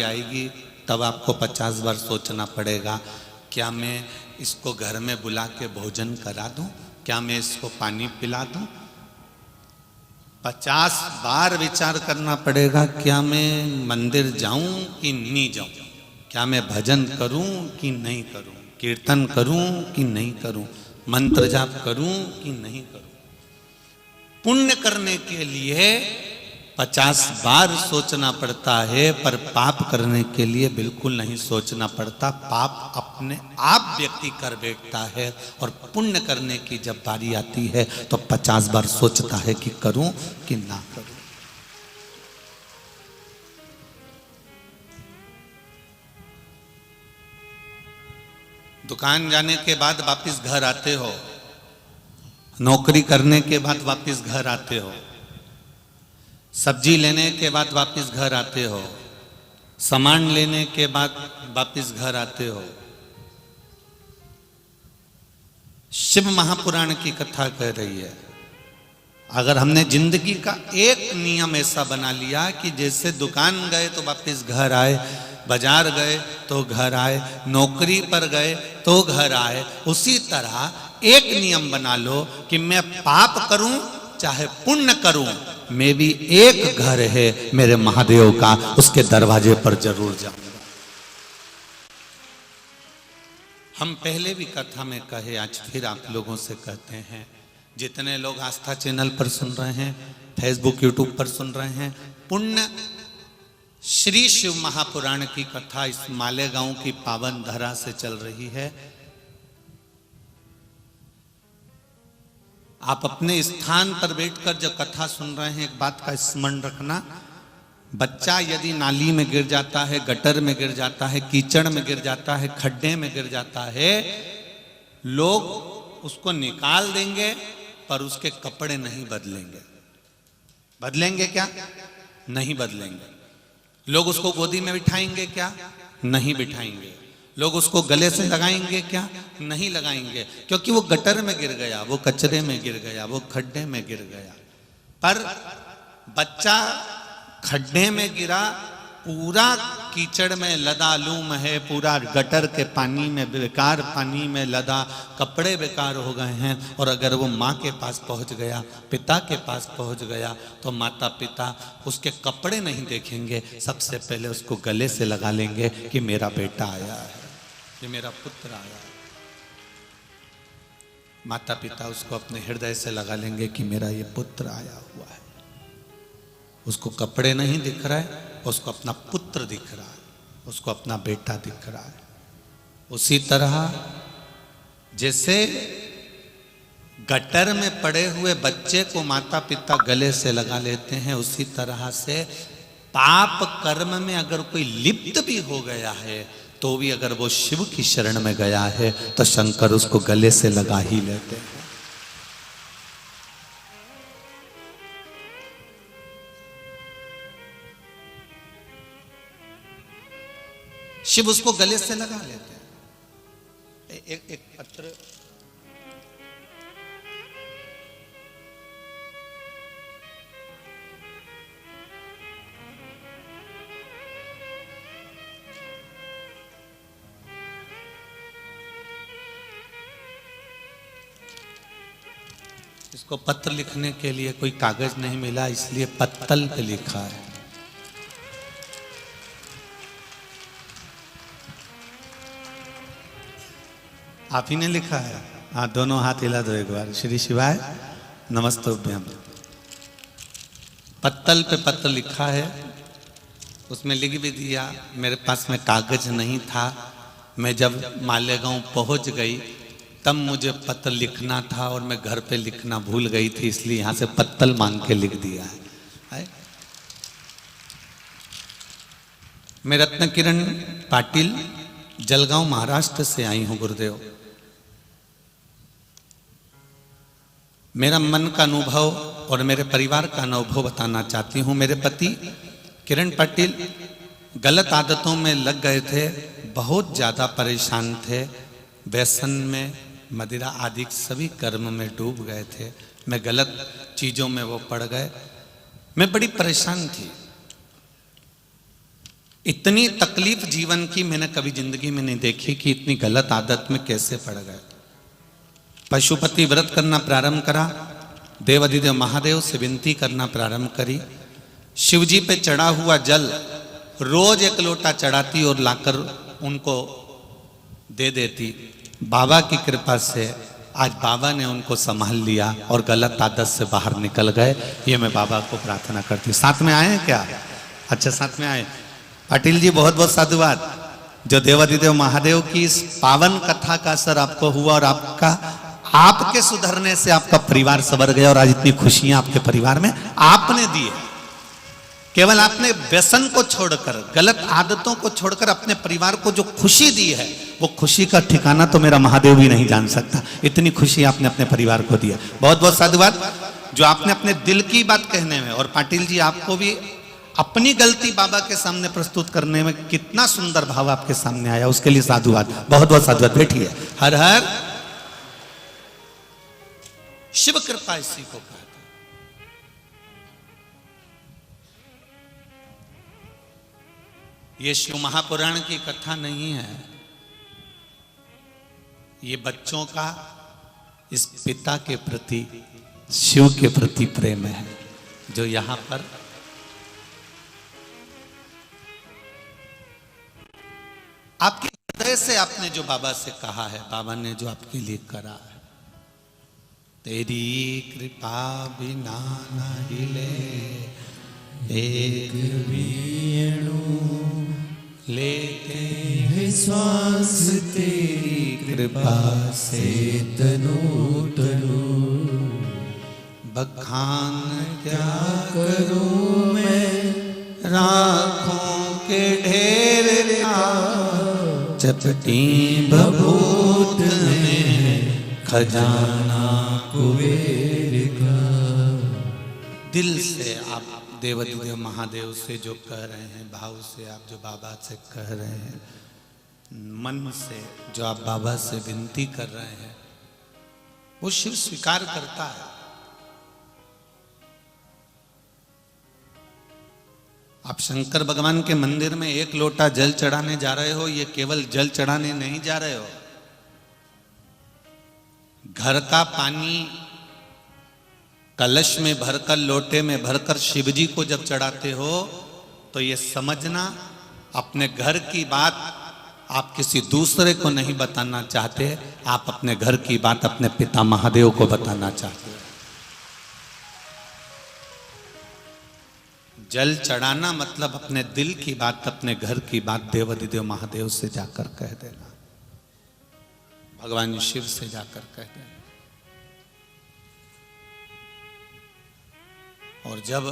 आएगी तब आपको 50 बार सोचना पड़ेगा, क्या मैं इसको घर में बुला के भोजन करा दूं, क्या मैं इसको पानी पिला दूं। 50 बार विचार करना पड़ेगा, क्या मैं मंदिर जाऊं कि नहीं जाऊं, क्या मैं भजन करूं कि नहीं करूं, कीर्तन करूं कि नहीं करूं, मंत्र जाप करूं कि नहीं करूं। पुण्य करने के लिए 50 बार सोचना पड़ता है, पर पाप करने के लिए बिल्कुल नहीं सोचना पड़ता। पाप अपने आप व्यक्ति कर बैठता है और पुण्य करने की जब बारी आती है तो 50 बार सोचता है कि करूं कि ना करूं। दुकान जाने के बाद वापस घर आते हो, नौकरी करने के बाद वापस घर आते हो, सब्जी लेने के बाद वापस घर आते हो, सामान लेने के बाद वापस घर आते हो। शिव महापुराण की कथा कह रही है, अगर हमने जिंदगी का एक नियम ऐसा बना लिया कि जैसे दुकान गए तो वापस घर आए, बाजार गए तो घर आए, नौकरी पर गए तो घर आए, उसी तरह एक नियम बना लो कि मैं पाप करूं चाहे पुण्य करूं, मैं भी एक घर है मेरे महादेव का, उसके दरवाजे पर जरूर जाऊंगा। हम पहले भी कथा में कहे, आज फिर आप लोगों से कहते हैं, जितने लोग आस्था चैनल पर सुन रहे हैं, फेसबुक यूट्यूब पर सुन रहे हैं, पुण्य श्री शिव महापुराण की कथा इस मालेगांव की पावन धरा से चल रही है। आप अपने स्थान पर बैठकर जो कथा सुन रहे हैं, एक बात का स्मरण रखना, बच्चा यदि नाली में गिर जाता है, गटर में गिर जाता है, कीचड़ में गिर जाता है, खड्डे में गिर जाता है, लोग उसको निकाल देंगे पर उसके कपड़े नहीं बदलेंगे। बदलेंगे क्या? नहीं बदलेंगे। लोग उसको गोदी में बिठाएंगे क्या? नहीं बिठाएंगे। लोग उसको गले से लगाएंगे क्या? नहीं लगाएंगे, क्योंकि वो गटर में गिर गया, वो कचरे में गिर गया, वो खड्डे में गिर गया। पर बच्चा खड्डे में गिरा, पूरा कीचड़ में लदा लूम है, पूरा गटर के पानी में, बेकार पानी में लदा, कपड़े बेकार हो गए हैं। और अगर वो माँ के पास पहुंच गया, पिता के पास पहुंच गया, तो माता पिता उसके कपड़े नहीं देखेंगे, सबसे पहले उसको गले से लगा लेंगे कि मेरा बेटा आया है, ये मेरा पुत्र आया है। माता पिता उसको अपने हृदय से लगा लेंगे कि मेरा ये पुत्र आया हुआ है। उसको कपड़े नहीं दिख रहा है, उसको अपना पुत्र दिख रहा है, उसको अपना बेटा दिख रहा है। उसी तरह जैसे गटर में पड़े हुए बच्चे को माता पिता गले से लगा लेते हैं, उसी तरह से पाप कर्म में अगर कोई लिप्त भी हो गया है, तो भी अगर वो शिव की शरण में गया है तो शंकर उसको गले से लगा ही लेते हैं। शिव उसको गले से लगा लेते हैं। एक पत्र इसको पत्र लिखने के लिए कोई कागज नहीं मिला, इसलिए पत्तल पे लिखा है। आप ही ने लिखा है? हाँ, दोनों हाथ हिला दो एक बार। श्री शिवाय नमस्तुभ्यम। पत्तल पे पत्र लिखा है, उसमें लिख भी दिया। मेरे पास में कागज नहीं था, मैं जब मालेगांव पहुंच गई तब मुझे पत्र लिखना था और मैं घर पे लिखना भूल गई थी, इसलिए यहां से पत्तल मांग के लिख दिया है। मैं रत्न किरण पाटिल जलगांव महाराष्ट्र से आई हूं गुरुदेव। मेरा मन का अनुभव और मेरे परिवार का अनुभव बताना चाहती हूँ। मेरे पति किरण पाटिल गलत आदतों में लग गए थे, बहुत ज़्यादा परेशान थे, व्यसन में, मदिरा आदि सभी कर्म में डूब गए थे। मैं गलत चीज़ों में वो पड़ गए, मैं बड़ी परेशान थी। इतनी तकलीफ जीवन की मैंने कभी जिंदगी में नहीं देखी कि इतनी गलत आदत में कैसे पड़ गए। पशुपति व्रत करना प्रारंभ करा, देवाधिदेव महादेव से विनती करना प्रारंभ करी, शिवजी पे चढ़ा हुआ जल रोज एक लोटा चढ़ाती और लाकर उनको दे देती। बाबा की कृपा से आज बाबा ने उनको संभाल लिया और गलत आदत से बाहर निकल गए। ये मैं बाबा को प्रार्थना करती। साथ में आए क्या? अच्छा, साथ में आए। पाटिल जी बहुत बहुत साधुवाद। जो देवाधिदेव महादेव की इस पावन कथा का असर आपको हुआ और आपके सुधरने से आपका परिवार संवर गया और आज इतनी खुशियां आपके परिवार में आपने दी है। केवल आपने व्यसन को छोड़कर, गलत आदतों को छोड़कर अपने परिवार को जो खुशी दी है, वो खुशी का ठिकाना तो मेरा महादेव भी नहीं जान सकता। इतनी खुशी आपने अपने परिवार को दी है। बहुत बहुत साधुवाद। जो आपने अपने दिल की बात कहने में, और पाटिल जी आपको भी अपनी गलती बाबा के सामने प्रस्तुत करने में कितना सुंदर भाव आपके सामने आया, उसके लिए साधुवाद। बहुत बहुत साधुवाद। बैठिए। हर हर शिव कृपा इसी को कहते हैं। ये शिव महापुराण की कथा नहीं है, ये बच्चों का इस पिता के प्रति, शिव के प्रति प्रेम है, जो यहां पर आपके हृदय से आपने जो बाबा से कहा है, बाबा ने जो आपके लिए करा है। तेरी कृपा बिना न हिले एक वीणु, लेते हैं श्वास तेरी कृपा से तनु तनु। बखान क्या करूं मैं राखों के ढेर, चपटी बबूत में खजाना कुबेर का। दिल से आप देवाधिदेव महादेव से जो कह रहे हैं, भाव से आप जो बाबा से कह रहे हैं, मन से जो आप बाबा से विनती कर रहे हैं, वो शिव स्वीकार करता है। आप शंकर भगवान के मंदिर में एक लोटा जल चढ़ाने जा रहे हो, ये केवल जल चढ़ाने नहीं जा रहे हो। घर का पानी कलश में भरकर, लोटे में भरकर शिवजी को जब चढ़ाते हो, तो ये समझना अपने घर की बात आप किसी दूसरे को नहीं बताना चाहते, आप अपने घर की बात अपने पिता महादेव को बताना चाहते हो। जल चढ़ाना मतलब अपने दिल की बात, अपने घर की बात देवाधिदेव महादेव से जाकर कह देना, भगवान शिव से जाकर कह देना। और जब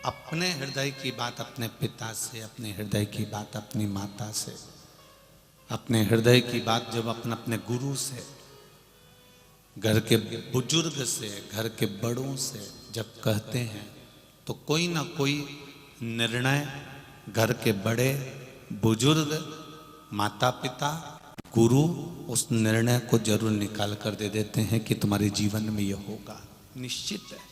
अपने हृदय की बात अपने पिता से, अपने हृदय की बात अपनी माता से, अपने हृदय की बात जब अपने गुरु से, घर के बुजुर्ग से, घर के बड़ों से जब कहते हैं, तो कोई ना कोई निर्णय घर के बड़े बुजुर्ग, माता पिता, गुरु उस निर्णय को जरूर निकाल कर दे देते हैं कि तुम्हारे जीवन में यह होगा, निश्चित है।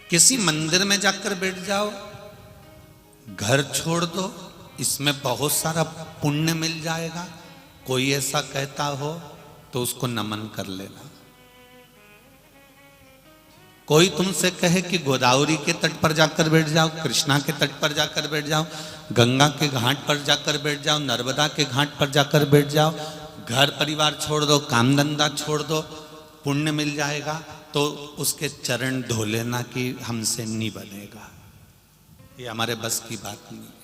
किसी मंदिर में जाकर बैठ जाओ, घर छोड़ दो, इसमें बहुत सारा पुण्य मिल जाएगा। कोई ऐसा कहता हो तो उसको नमन कर लेना। कोई तुमसे कहे कि गोदावरी के तट पर जाकर बैठ जाओ, कृष्णा के तट पर जाकर बैठ जाओ, गंगा के घाट पर जाकर बैठ जाओ, नर्मदा के घाट पर जाकर बैठ जाओ, घर परिवार छोड़ दो, काम धंधा छोड़ दो, पुण्य मिल जाएगा, तो उसके चरण धो लेना कि हमसे नहीं बनेगा। ये हमारे बस की बात नहीं है।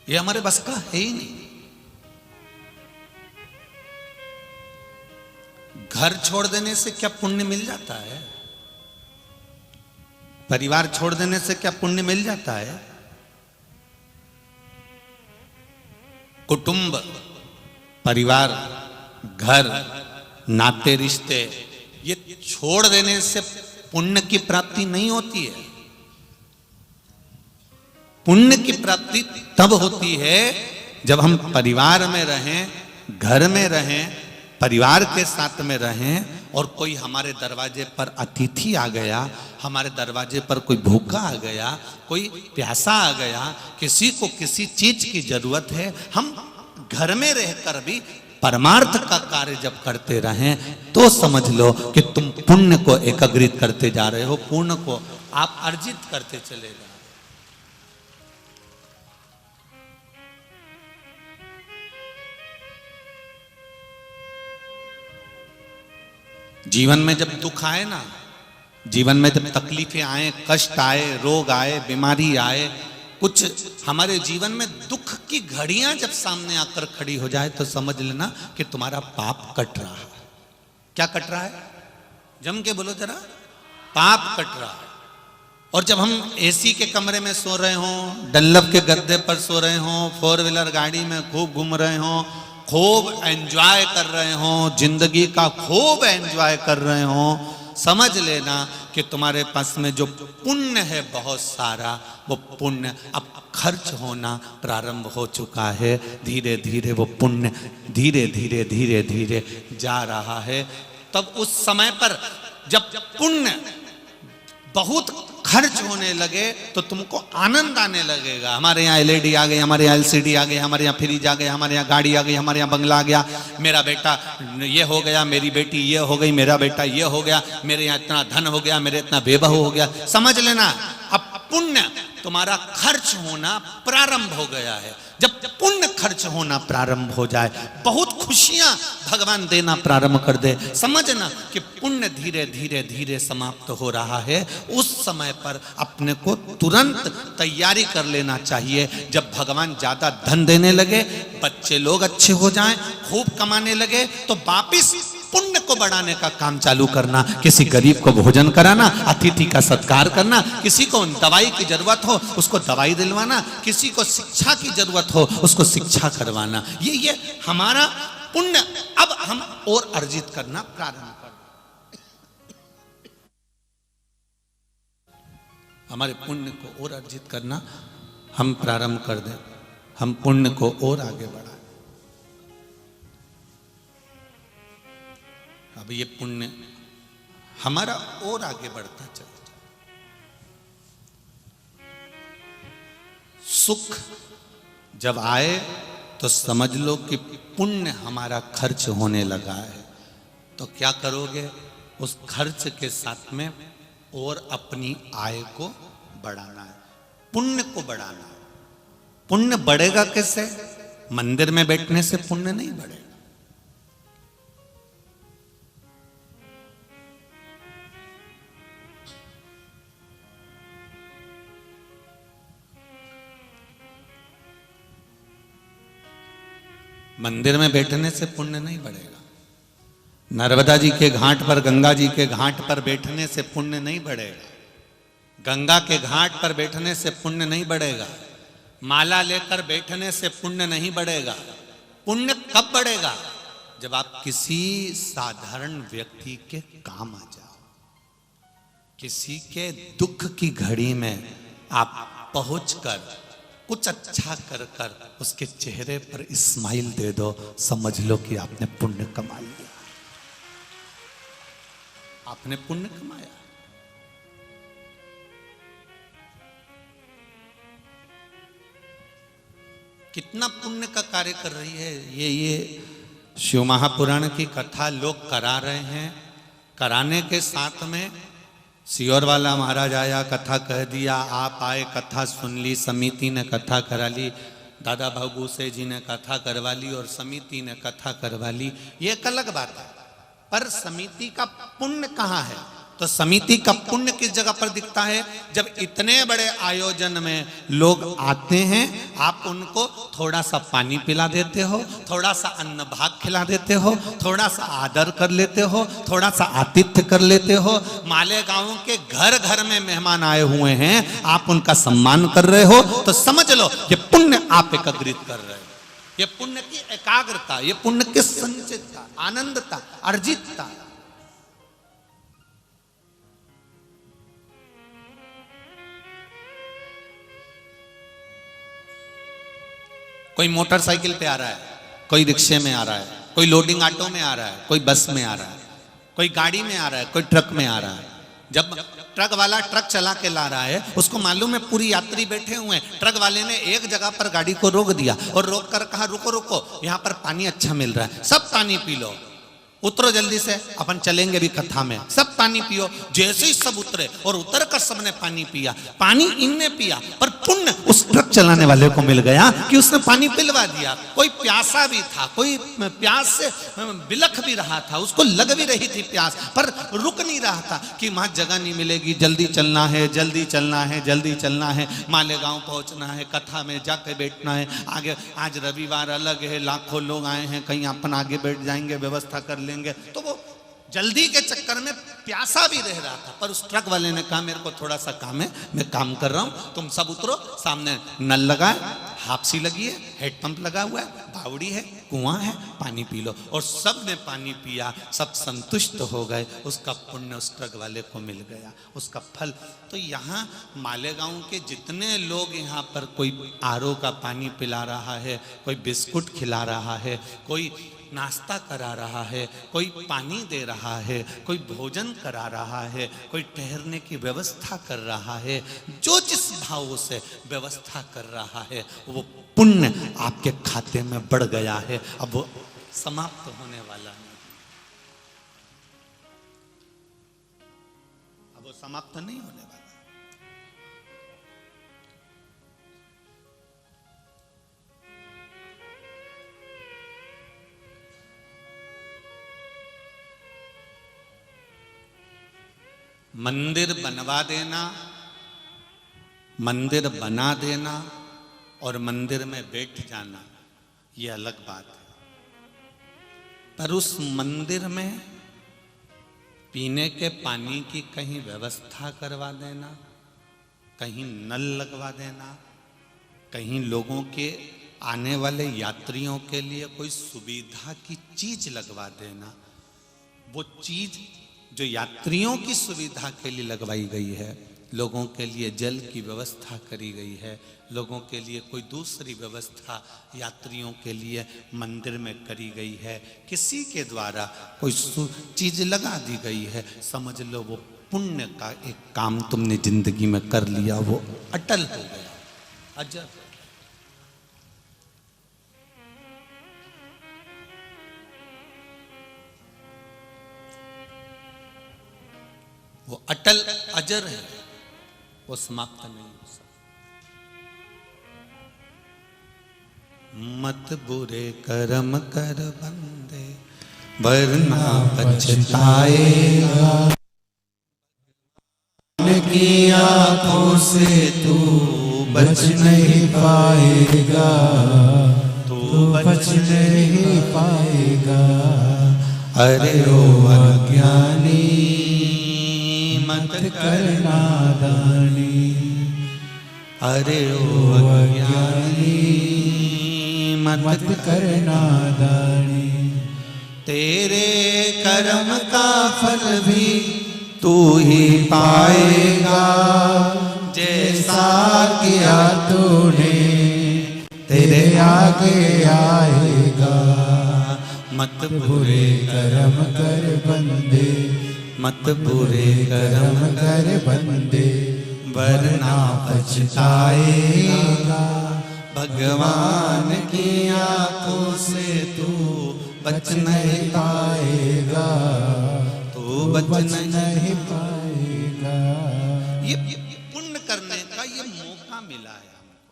ये हमारे बस का है ही नहीं। घर छोड़ देने से क्या पुण्य मिल जाता है? परिवार छोड़ देने से क्या पुण्य मिल जाता है? कुटुंब, परिवार, घर, नाते रिश्ते, ये छोड़ देने से पुण्य की प्राप्ति नहीं होती है। पुण्य की प्राप्ति तब होती है जब हम परिवार में रहें, घर में रहें, परिवार के साथ में रहें, और कोई हमारे दरवाजे पर अतिथि आ गया, हमारे दरवाजे पर कोई भूखा आ गया, कोई प्यासा आ गया, किसी को किसी चीज की जरूरत है, हम घर में रहकर भी परमार्थ का कार्य जब करते रहें तो समझ लो कि तुम पुण्य को एकाग्रित करते जा रहे हो, पुण्य को आप अर्जित करते चले जा रहे हो। जीवन में जब दुख आए ना, जीवन में जब तकलीफें आए, कष्ट आए, रोग आए, बीमारी आए, कुछ हमारे जीवन में दुख की घड़ियां जब सामने आकर खड़ी हो जाए तो समझ लेना कि तुम्हारा पाप कट रहा है। क्या कट रहा है? जम के बोलो जरा, पाप कट रहा है। और जब हम एसी के कमरे में सो रहे हों, डल्लब के गद्दे पर सो रहे हों, 4 व्हीलर गाड़ी में खूब घूम रहे हों, खूब एंजॉय कर रहे हों, जिंदगी का खूब एंजॉय कर रहे हों, समझ लेना कि तुम्हारे पास में जो पुण्य है बहुत सारा, वो पुण्य अब खर्च होना प्रारंभ हो चुका है। धीरे धीरे वो पुण्य धीरे धीरे धीरे धीरे जा रहा है। तब उस समय पर जब पुण्य बहुत खर्च होने लगे तो तुमको आनंद आने लगेगा। हमारे यहाँ एलईडी आ गई, हमारे यहाँ एलसीडी आ गई, हमारे यहाँ फ्रिज आ गए, हमारे यहाँ गाड़ी आ गई, हमारे यहाँ बंगला आ गया, मेरा बेटा ये हो गया, मेरी बेटी ये हो गई, मेरा बेटा ये हो गया, मेरे यहाँ इतना धन हो गया, मेरे इतना बेबह हो गया। समझ लेना अब पुण्य तुम्हारा खर्च होना प्रारंभ हो गया है। जब पुण्य खर्च होना प्रारंभ हो जाए, बहुत खुशियां भगवान देना प्रारंभ कर दे, समझना कि पुण्य धीरे धीरे धीरे समाप्त हो रहा है। उस समय पर अपने को तुरंत तैयारी कर लेना चाहिए। जब भगवान ज्यादा धन देने लगे, बच्चे लोग अच्छे हो जाएं, खूब कमाने लगे, तो वापिस पुण्य को बढ़ाने का काम चालू करना। किसी गरीब को भोजन कराना, अतिथि का सत्कार करना, किसी को दवाई की जरूरत हो उसको दवाई दिलवाना, किसी को शिक्षा की जरूरत हो उसको शिक्षा करवाना। ये हमारा पुण्य अब हम और अर्जित करना प्रारंभ कर, हमारे पुण्य को और अर्जित करना हम प्रारंभ कर दें, हम पुण्य को और आगे बढ़ाएं। अब ये पुण्य हमारा और आगे बढ़ता चले। सुख जब आए तो समझ लो कि पुण्य हमारा खर्च होने लगा है। तो क्या करोगे? उस खर्च के साथ में और अपनी आय को बढ़ाना है, पुण्य को बढ़ाना है। पुण्य बढ़ेगा कैसे? मंदिर में बैठने से पुण्य नहीं बढ़ेगा। मंदिर में बैठने से पुण्य नहीं बढ़ेगा। नर्मदा जी के घाट पर, गंगा जी के घाट पर बैठने से पुण्य नहीं बढ़ेगा। गंगा के घाट पर बैठने से पुण्य नहीं बढ़ेगा। माला लेकर बैठने से पुण्य नहीं बढ़ेगा। पुण्य कब बढ़ेगा? जब आप किसी साधारण व्यक्ति के काम आ जाओ, किसी के दुख की घड़ी में आप पहुंचकर कुछ अच्छा कर कर उसके चेहरे पर स्माइल दे दो, समझ लो कि आपने पुण्य कमा लिया, आपने पुण्य कमाया। कितना पुण्य का कार्य कर रही है ये शिव महापुराण की कथा लोग करा रहे हैं। कराने के साथ में सियोर वाला महाराज आया, कथा कह दिया, आप आए, कथा सुन ली, समिति ने कथा करा ली, दादा भागू से जी ने कथा करवा ली और समिति ने कथा करवा ली। ये एक अलग बात है, पर समिति का पुण्य कहाँ है? तो समिति का पुण्य किस जगह पर दिखता है? जब इतने बड़े आयोजन में लोग आते हैं, आप उनको थोड़ा सा पानी पिला देते हो, थोड़ा सा अन्न भाग खिला देते हो, थोड़ा सा आदर कर लेते हो, थोड़ा सा आतिथ्य कर लेते हो। मालेगांव के घर घर में मेहमान आए हुए हैं, आप उनका सम्मान कर रहे हो, तो समझ लो ये पुण्य आप एकत्रित कर रहे हो। ये पुण्य की एकाग्रता, ये पुण्य की संचितता, आनंदता, अर्जितता। कोई मोटरसाइकिल पे आ रहा है, कोई रिक्शे में आ रहा है, कोई लोडिंग ऑटो में आ रहा है, कोई बस में आ रहा है, कोई गाड़ी में आ रहा है, कोई ट्रक में आ रहा है। जब ट्रक वाला ट्रक चला के ला रहा है, उसको मालूम है पूरी यात्री बैठे हुए हैं, ट्रक वाले ने एक जगह पर गाड़ी को रोक दिया और रोक कर कहा रुको रुको, यहाँ पर पानी अच्छा मिल रहा है, सब पानी पी लो, उतरो जल्दी से, अपन चलेंगे भी कथा में, सब पानी पियो। जैसे ही सब उतरे और उतर कर सबने पानी पिया, पानी इनने पिया, पर पुण्य उस ट्रक चलाने वाले को मिल गया कि उसने पानी पिलवा दिया। कोई प्यासा भी था, कोई प्यास से बिलख भी रहा था, उसको लग भी रही थी प्यास, पर रुक नहीं रहा था कि वहां जगह नहीं मिलेगी, जल्दी चलना है, जल्दी चलना है, जल्दी चलना है, मालेगांव पहुंचना है, कथा में जाके बैठना है, आगे आज रविवार अलग है, लाखों लोग आए हैं, कहीं अपन आगे बैठ जाएंगे, व्यवस्था कर लेंगे। तो वो जल्दी के चक्कर में प्यासा भी रह रहा था, पर उस ट्रक वाले ने कहा मेरे को थोड़ा सा काम है, मैं काम कर रहा हूं, तुम सब उतरो, सामने नल लगा है, हापसी लगी है, हेड पंप लगा हुआ है, बावड़ी है, कुआं है, पानी पी लो। और सब ने पानी पिया, सब संतुष्ट हो गए, उसका पुण्य उस ट्रक वाले को मिल गया, उसका फल। तो यहाँ मालेगांव के जितने लोग यहाँ पर, कोई आरओ का पानी पिला रहा है, कोई बिस्कुट खिला रहा है, कोई नाश्ता करा रहा है, कोई पानी दे रहा है, कोई भोजन करा रहा है, कोई ठहरने की व्यवस्था कर रहा है, जो जिस भाव से व्यवस्था कर रहा है, वो पुण्य आपके खाते में बढ़ गया है, अब वो समाप्त होने वाला है, अब वो समाप्त नहीं होने वाला। मंदिर बनवा देना, मंदिर बना देना और मंदिर में बैठ जाना, ये अलग बात है। पर उस मंदिर में पीने के पानी की कहीं व्यवस्था करवा देना, कहीं नल लगवा देना, कहीं लोगों के आने वाले यात्रियों के लिए कोई सुविधा की चीज लगवा देना, वो चीज जो यात्रियों की सुविधा के लिए लगवाई गई है, लोगों के लिए जल की व्यवस्था करी गई है, लोगों के लिए कोई दूसरी व्यवस्था यात्रियों के लिए मंदिर में करी गई है, किसी के द्वारा कोई चीज लगा दी गई है, समझ लो वो पुण्य का एक काम तुमने जिंदगी में कर लिया, वो अटल हो गया, अजर। वो अटल अजर है, वो समाप्त नहीं हो सकता। मत बुरे कर्म कर बंदे, वरना पछताएगा, की आंखों से तू बच नहीं पाएगा, तू बच नहीं पाएगा। अरे ओ अज्ञानी मत कर नादानी, अरे ओ अज्ञानी मत कर नादानी। तेरे कर्म का फल भी तू ही पाएगा, जैसा किया तूने तेरे आगे आएगा। मत बुरे कर्म कर बंदे, मत बुरे कर्म कर बंदे, वरना पछताएगा। भगवान की आंखों से तू बच नहीं पाएगा, तू बच नहीं पाएगा। ये पुण्य करने का ये मौका मिला है हमको।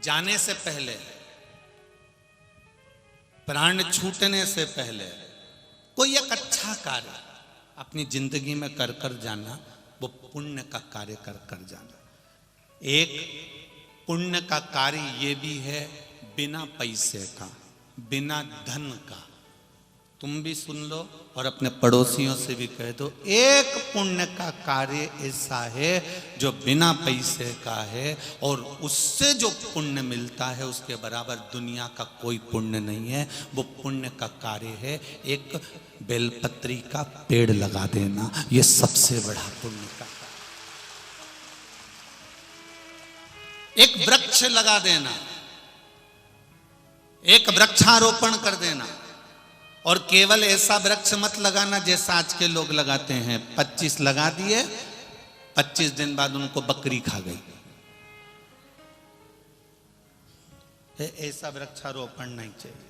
जाने से पहले, प्राण छूटने से पहले कोई एक अच्छा कार्य अपनी जिंदगी में कर कर जाना, वो पुण्य का कार्य कर कर जाना। एक पुण्य का कार्य ये भी है बिना पैसे का, बिना धन का। तुम भी सुन लो और अपने पड़ोसियों से भी कह दो, एक पुण्य का कार्य ऐसा है जो बिना पैसे का है, और उससे जो पुण्य मिलता है उसके बराबर दुनिया का कोई पुण्य नहीं है। वो पुण्य का कार्य है एक बेलपत्री का पेड़ लगा देना, ये सबसे बड़ा पुण्य का कार्य। एक वृक्ष लगा देना, एक वृक्षारोपण कर देना। और केवल ऐसा वृक्ष मत लगाना जैसा आज के लोग लगाते हैं, 25 लगा दिए, 25 दिन बाद उनको बकरी खा गई। ऐसा वृक्षारोपण नहीं चाहिए।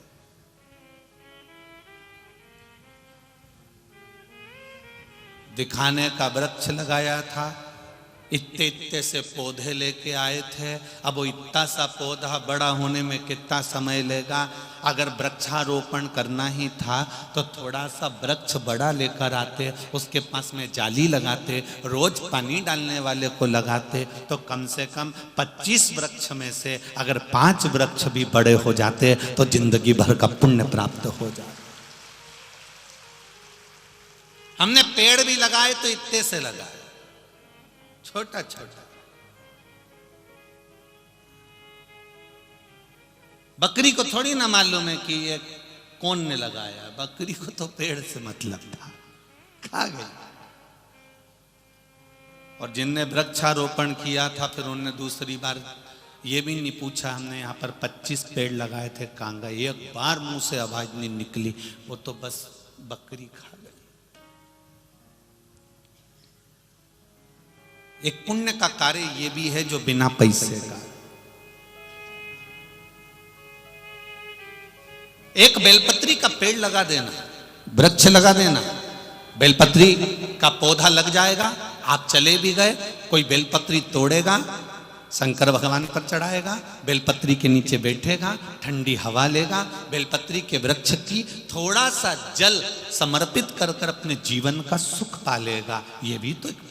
दिखाने का वृक्ष लगाया था, इतने इतने से पौधे लेके आए थे। अब वो इतना सा पौधा बड़ा होने में कितना समय लेगा। अगर वृक्षारोपण करना ही था तो थोड़ा सा वृक्ष बड़ा लेकर आते, उसके पास में जाली लगाते, रोज पानी डालने वाले को लगाते, तो कम से कम 25 वृक्ष में से अगर 5 वृक्ष भी बड़े हो जाते तो जिंदगी भर का पुण्य प्राप्त हो जाता। हमने पेड़ भी लगाए तो इतने से लगाए, छोटा छोटा। बकरी को थोड़ी ना मालूम है कि ये कौन ने लगाया, बकरी को तो पेड़ से मतलब था, खा गई। और जिनने वृक्षारोपण किया था फिर उन्होंने दूसरी बार ये भी नहीं पूछा हमने यहाँ पर 25 पेड़ लगाए थे कहाँ गए, एक बार मुंह से आवाज नहीं निकली, वो तो बस बकरी खा गई। एक पुण्य का कार्य ये भी है जो बिना पैसे का। एक बेलपत्री का पेड़ लगा देना, वृक्ष लगा देना, बेलपत्री का पौधा लग जाएगा। आप चले भी गए, कोई बेलपत्री तोड़ेगा, शंकर भगवान पर चढ़ाएगा, बेलपत्री के नीचे बैठेगा, ठंडी हवा लेगा, बेलपत्री के वृक्ष की थोड़ा सा जल समर्पित कर कर अपने जीवन का सुख पालेगा। ये भी तो एक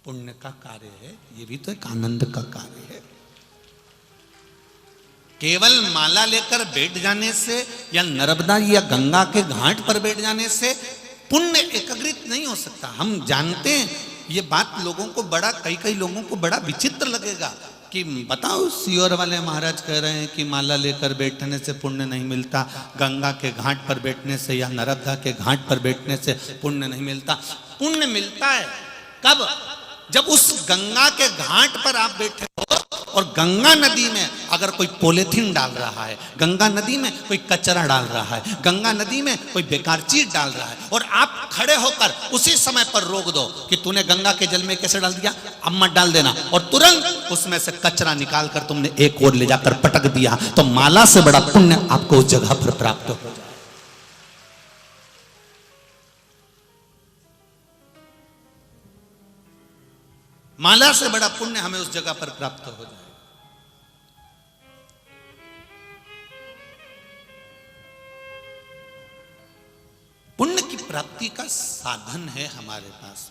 पुण्य का कार्य है, ये भी तो एक आनंद का कार्य है। केवल माला लेकर बैठ जाने से या नर्मदा या गंगा के घाट पर बैठ जाने से पुण्य एकाग्रित नहीं हो सकता। हम जानते हैं ये बात, लोगों को बड़ा, कई लोगों को बड़ा विचित्र लगेगा कि बताओ सीहोर वाले महाराज कह रहे हैं कि माला लेकर बैठने से पुण्य नहीं मिलता, गंगा के घाट पर बैठने से या नर्मदा के घाट पर बैठने से पुण्य नहीं मिलता। पुण्य मिलता है कब? जब उस गंगा के घाट पर आप बैठे हो और गंगा नदी में अगर कोई पॉलिथीन डाल रहा है, गंगा नदी में कोई कचरा डाल रहा है, गंगा नदी में कोई बेकार चीज डाल रहा है, और आप खड़े होकर उसी समय पर रोक दो कि तूने गंगा के जल में कैसे डाल दिया, अब मत डाल देना, और तुरंत उसमें से कचरा निकाल कर तुमने एक ओर ले जाकर पटक दिया, तो माला से बड़ा पुण्य आपको उस जगह पर प्राप्त हो जाए। माला से बड़ा पुण्य हमें उस जगह पर प्राप्त हो जाए। पुण्य की प्राप्ति का साधन है हमारे पास।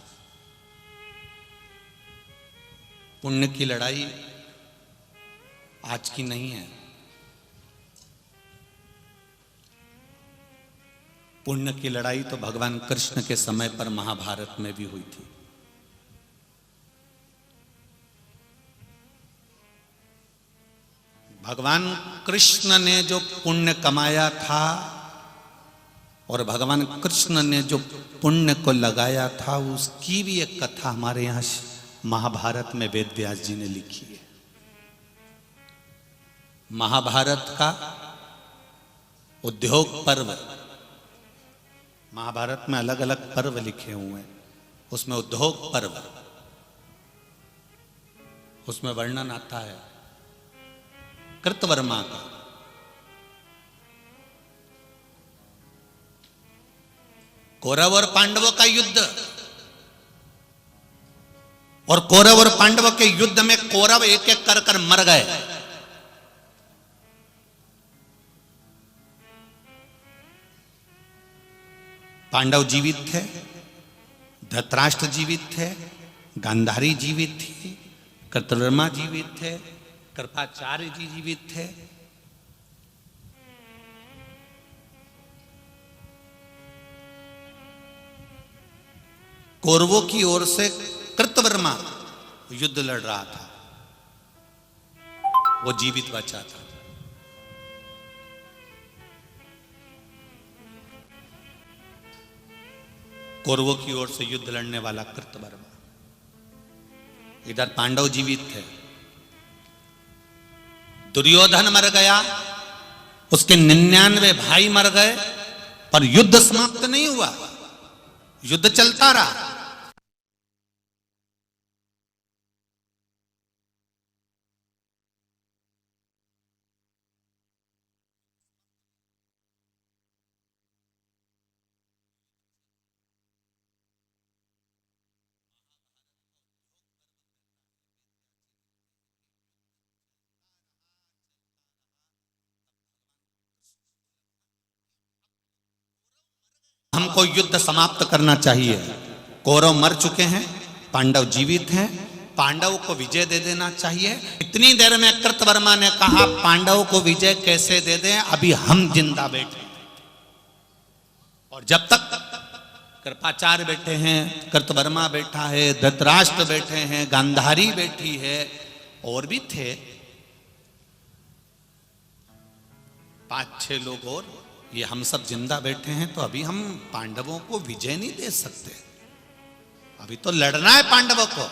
पुण्य की लड़ाई आज की नहीं है। पुण्य की लड़ाई तो भगवान कृष्ण के समय पर महाभारत में भी हुई थी। भगवान कृष्ण ने जो पुण्य कमाया था और भगवान कृष्ण ने जो पुण्य को लगाया था, उसकी भी एक कथा हमारे यहाँ महाभारत में वेद व्यास जी ने लिखी है। महाभारत का उद्योग पर्व, महाभारत में अलग अलग पर्व लिखे हुए हैं, उसमें उद्योग पर्व, उसमें वर्णन आता है कृतवर्मा का। कौरव और पांडवों का युद्ध, और कौरव और पांडवों के युद्ध में कौरव एक एक कर कर मर गए। पांडव जीवित थे, धृतराष्ट्र जीवित थे, गांधारी जीवित थी, कृतवर्मा जीवित थे, कृपाचार्य जी जीवित थे। कौरवों की ओर से कृतवर्मा युद्ध लड़ रहा था, वो जीवित बचा था। कौरवों की ओर से युद्ध लड़ने वाला कृतवर्मा, इधर पांडव जीवित थे, दुर्योधन मर गया, उसके 99 भाई मर गए, पर युद्ध समाप्त नहीं हुआ, युद्ध चलता रहा। हमको युद्ध समाप्त करना चाहिए। कौरव मर चुके हैं, पांडव जीवित हैं, पांडव को विजय दे देना चाहिए। इतनी देर में कृतवर्मा ने कहा पांडव को विजय कैसे दे दें, अभी हम जिंदा बैठे। और जब तक कृपाचार्य बैठे हैं, कृतवर्मा बैठा है, धृतराष्ट्र बैठे हैं, गांधारी बैठी है, और भी थे 5-6 लोग और, ये हम सब जिंदा बैठे हैं, तो अभी हम पांडवों को विजय नहीं दे सकते, अभी तो लड़ना है पांडवों को।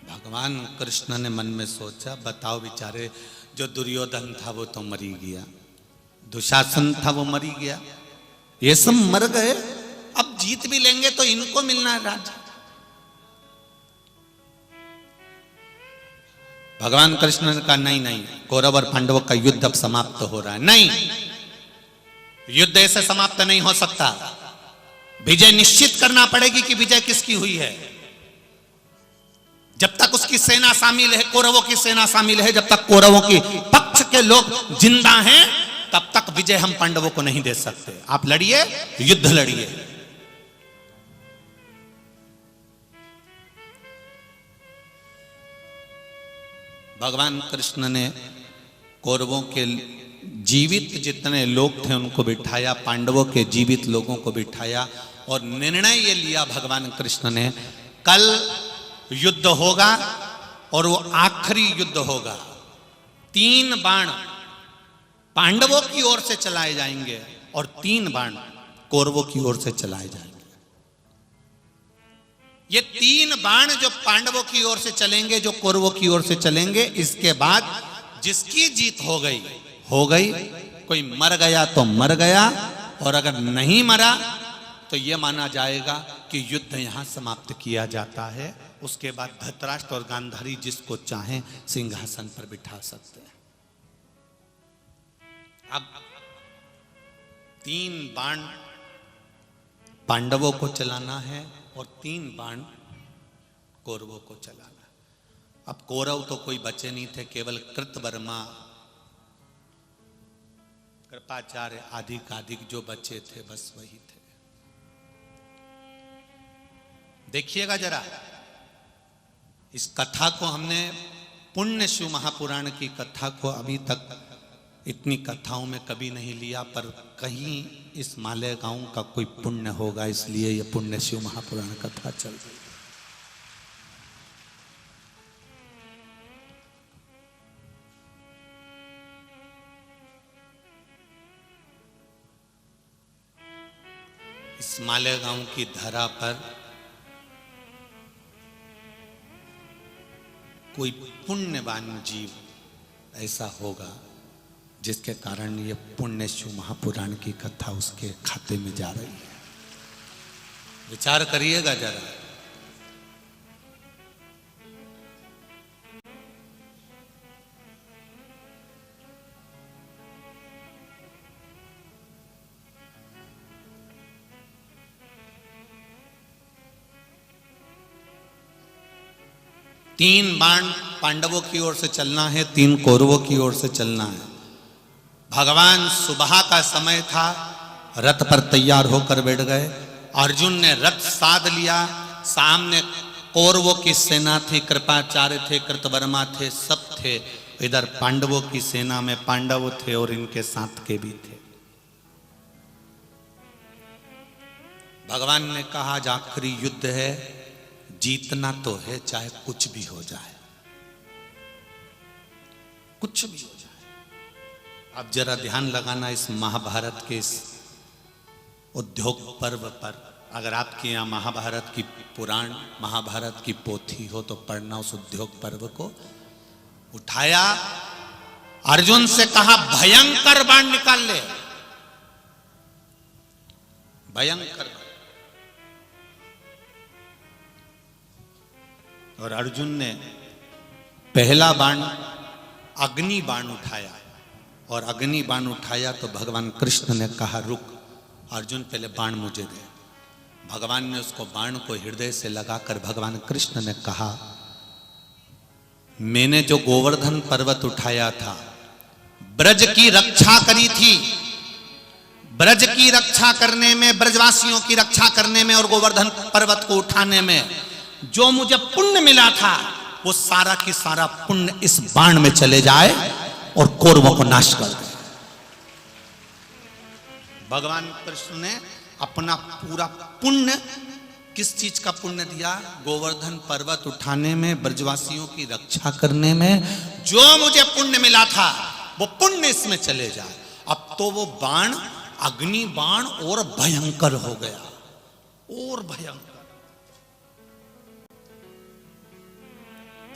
भगवान कृष्ण ने मन में सोचा, बताओ बेचारे, जो दुर्योधन था वो तो मरी गया, दुशासन था वो मरी गया, ये सब मर गए, अब जीत भी लेंगे तो इनको मिलना है राज्य। भगवान कृष्ण ने कहा नहीं नहीं, कौरव और पांडवों का युद्ध अब समाप्त हो रहा है। नहीं, युद्ध ऐसे समाप्त नहीं हो सकता, विजय निश्चित करना पड़ेगी कि विजय किसकी हुई है। जब तक उसकी सेना शामिल है, कौरवों की सेना शामिल है, जब तक कौरवों की पक्ष के लोग जिंदा हैं, तब तक विजय हम पांडवों को नहीं दे सकते। आप लड़िए, युद्ध लड़िए। भगवान कृष्ण ने कौरवों के जीवित जितने लोग थे उनको बिठाया, पांडवों के जीवित लोगों को बिठाया, और निर्णय ये लिया भगवान कृष्ण ने, कल युद्ध होगा और वो आखिरी युद्ध होगा। 3 बाण पांडवों की ओर से चलाए जाएंगे और 3 बाण कौरवों की ओर से चलाए जाएंगे। ये 3 बाण जो पांडवों की ओर से चलेंगे, जो कौरवों की ओर से चलेंगे, इसके बाद जिसकी जीत हो गई हो गई, कोई मर गया तो मर गया, और अगर नहीं मरा तो यह माना जाएगा कि युद्ध यहां समाप्त किया जाता है। उसके बाद धृतराष्ट्र और गांधारी जिसको चाहें सिंहासन पर बिठा सकते हैं। अब 3 बाण पांडवों को चलाना है और 3 बाण कौरवों को चलाना। अब कौरव तो कोई बचे नहीं थे, केवल कृतवर्मा, कृपाचार्य आदि जो बचे थे बस वही थे। देखिएगा जरा, इस कथा को हमने पुण्य शिव महापुराण की कथा को अभी तक इतनी कथाओं में कभी नहीं लिया, पर कहीं इस मालेगांव का कोई पुण्य होगा, इसलिए यह पुण्य शिव महापुराण कथा चल रही है। इस मालेगांव की धरा पर कोई पुण्यवान जीव ऐसा होगा जिसके कारण ये पुण्य शिव महापुराण की कथा उसके खाते में जा रही है। विचार करिएगा जरा। तीन बाण पांडवों की ओर से चलना है, 3 कौरवों की ओर से चलना है। भगवान सुबह का समय था, रथ पर तैयार होकर बैठ गए। अर्जुन ने रथ साध लिया, सामने कौरवों की सेना थी, कृपाचार्य थे, कृतवर्मा थे, सब थे। इधर पांडवों की सेना में पांडव थे और इनके साथ के भी थे। भगवान ने कहा आज आखिरी युद्ध है, जीतना तो है चाहे कुछ भी हो जाए, कुछ भी हो जाए। अब जरा ध्यान लगाना इस महाभारत के इस उद्योग पर्व पर, अगर आपके यहाँ महाभारत की पुराण, महाभारत की पोथी हो तो पढ़ना उस उद्योग पर्व को। उठाया, अर्जुन से कहा भयंकर बाण निकाल ले, भयंकर। और अर्जुन ने पहला बाण अग्नि बाण उठाया, और अग्नि बाण उठाया तो भगवान कृष्ण ने कहा रुक अर्जुन, पहले बाण मुझे दे। भगवान ने उसको बाण को हृदय से लगाकर भगवान कृष्ण ने कहा मैंने जो गोवर्धन पर्वत उठाया था, ब्रज की रक्षा करी थी, ब्रज की रक्षा करने में, ब्रजवासियों की रक्षा करने में और गोवर्धन पर्वत को उठाने में जो मुझे पुण्य मिला था, वो सारा की सारा पुण्य इस बाण में चले जाए और कौरवों को नाश कर दे। भगवान कृष्ण ने अपना पूरा पुण्य, किस चीज का पुण्य दिया? गोवर्धन पर्वत उठाने में, ब्रजवासियों की रक्षा करने में जो मुझे पुण्य मिला था वो पुण्य इसमें चले जाए। अब तो वो बाण, अग्नि बाण और भयंकर हो गया, और भयंकर।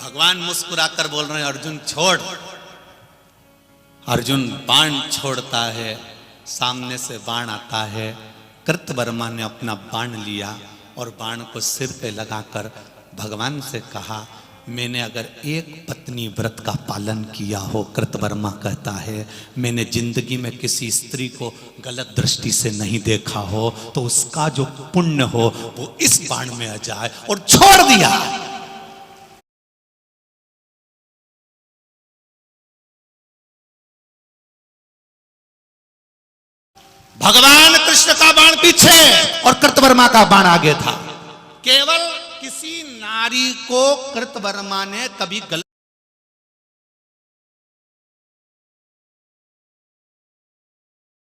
भगवान मुस्कुराकर बोल रहे हैं अर्जुन छोड़। अर्जुन बाण छोड़ता है, सामने से बाण आता है। कृतवर्मा ने अपना बाण लिया और बाण को सिर पे लगाकर भगवान से कहा मैंने अगर एक पत्नी व्रत का पालन किया हो, कृतवर्मा कहता है मैंने जिंदगी में किसी स्त्री को गलत दृष्टि से नहीं देखा हो, तो उसका जो पुण्य हो वो इस बाण में आ जाए, और छोड़ दिया। भगवान कृष्ण का बाण पीछे और कृतवर्मा का बाण आगे था। केवल किसी नारी को कृतवर्मा ने कभी गलत